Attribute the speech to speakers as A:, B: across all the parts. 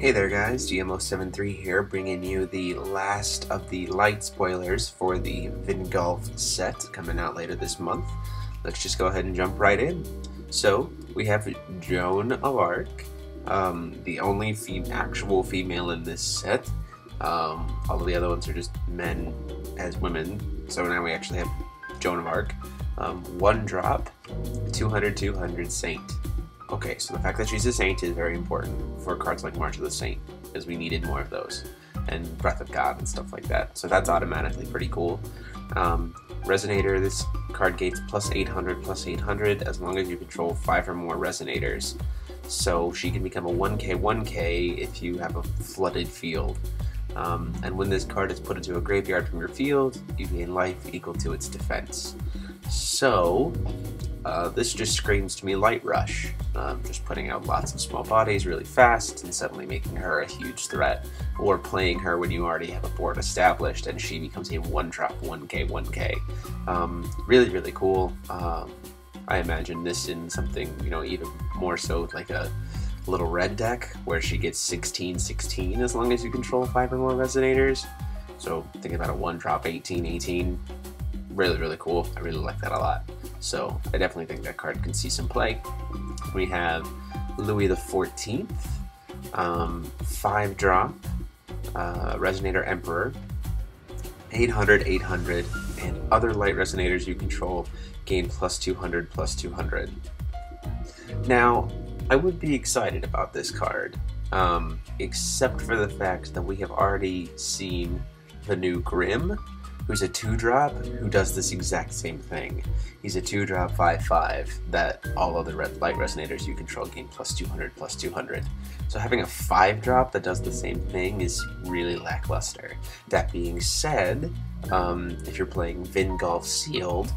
A: Hey there guys, GMO73 here, bringing you the last of the light spoilers for the Vingolf set coming out later this month. Let's just go ahead and jump right in. So, we have Joan of Arc, the only actual female in this set. All of the other ones are just men as women, so now we actually have Joan of Arc. 1 drop, 200/200 Saint. Okay, so the fact that she's a Saint is very important for cards like March of the Saint, because we needed more of those, and Breath of God and stuff like that, so that's automatically pretty cool. Resonator, this card gates plus 800/800 as long as you control 5 or more Resonators, so she can become a 1k if you have a flooded field. And when this card is put into a graveyard from your field, you gain life equal to its defense. So, this just screams to me Light Rush, just putting out lots of small bodies really fast and suddenly making her a huge threat, or playing her when you already have a board established and she becomes a 1-drop 1k. Really cool. I imagine this in something, even more so like a little red deck where she gets 16/16 as long as you control 5 or more Resonators. So think about a 1-drop 18/18. Really cool. I really like that a lot. So I definitely think that card can see some play. We have Louis the 14th, 5-drop, Resonator Emperor, 800/800, and other light Resonators you control gain plus 200/200. Now, I would be excited about this card, except for the fact that we have already seen the new Grimm, who's a 2-drop who does this exact same thing. He's a 2-drop 5/5 that all other light Resonators you control gain plus 200/200. So having a 5-drop that does the same thing is really lackluster. That being said, if you're playing Vingolf Sealed,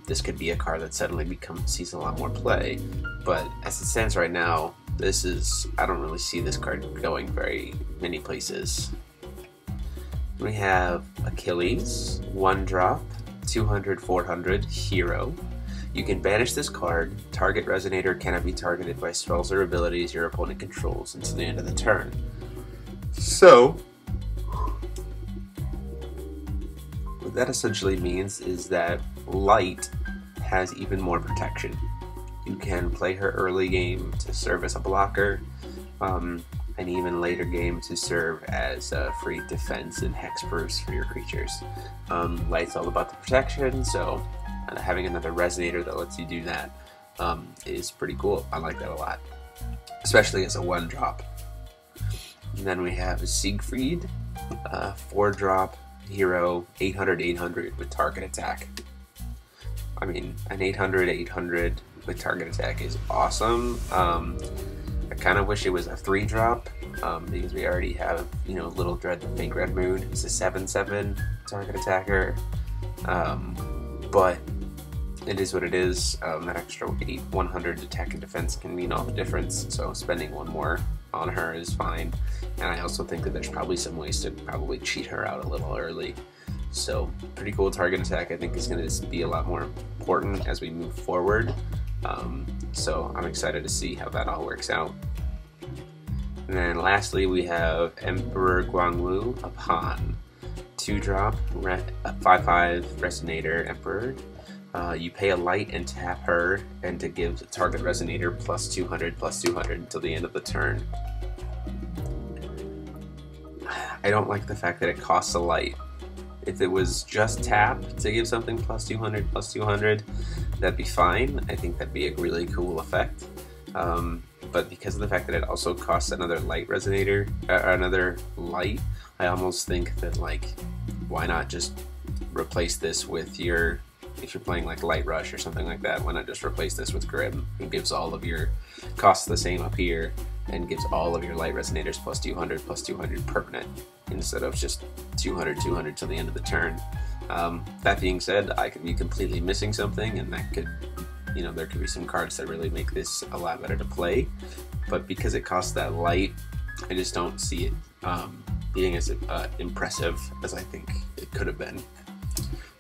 A: this could be a card that suddenly sees a lot more play. But as it stands right now, I don't really see this card going very many places. We have Achilles, 1-drop, 200/400, hero. You can banish this card. Target Resonator cannot be targeted by spells or abilities your opponent controls until the end of the turn. So, what that essentially means is that light has even more protection. You can play her early game to serve as a blocker, and even later game to serve as free defense and hexproofs for your creatures. Light's all about the protection, so having another Resonator that lets you do that is pretty cool. I like that a lot, especially as a 1-drop. And then we have Siegfried, 4-drop hero, 800/800 with target attack. I mean, an 800/800 with target attack is awesome. I kind of wish it was a 3-drop, because we already have, Little Dread the Fake Red Moon. It's a 7/7 target attacker, but it is what it is. That extra 100 attack and defense can mean all the difference, so spending 1 more on her is fine. And I also think that there's probably some ways to probably cheat her out a little early. So, pretty cool target attack. I think is going to be a lot more important as we move forward. So I'm excited to see how that all works out. And then lastly, we have Emperor Gwangwoo of Han, 2-drop, 5/5 Resonator Emperor. You pay a light and tap her, and to give the target Resonator plus 200/200 until the end of the turn. I don't like the fact that it costs a light. If it was just tap to give something plus 200/200, that'd be fine. I think that'd be a really cool effect. But because of the fact that it also costs another light Resonator, another light, I almost think that, why not just replace this with if you're playing like Light Rush or something like that, why not just replace this with Grimm? It gives all of your costs the same up here, and gives all of your light Resonators plus 200/200 permanent, instead of just 200/200 till the end of the turn. That being said, I could be completely missing something, and that could, there could be some cards that really make this a lot better to play, but because it costs that light, I just don't see it being as impressive as I think it could have been.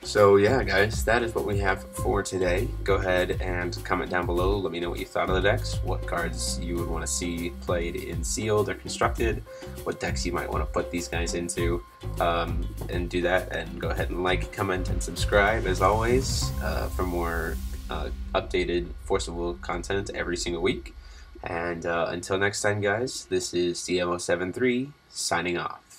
A: So yeah, guys, that is what we have for today. Go ahead and comment down below. Let me know what you thought of the decks, what cards you would want to see played in sealed or constructed, what decks you might want to put these guys into, and do that. And go ahead and like, comment, and subscribe as always for more updated Forcible content every single week. And until next time, guys, this is CMO73 signing off.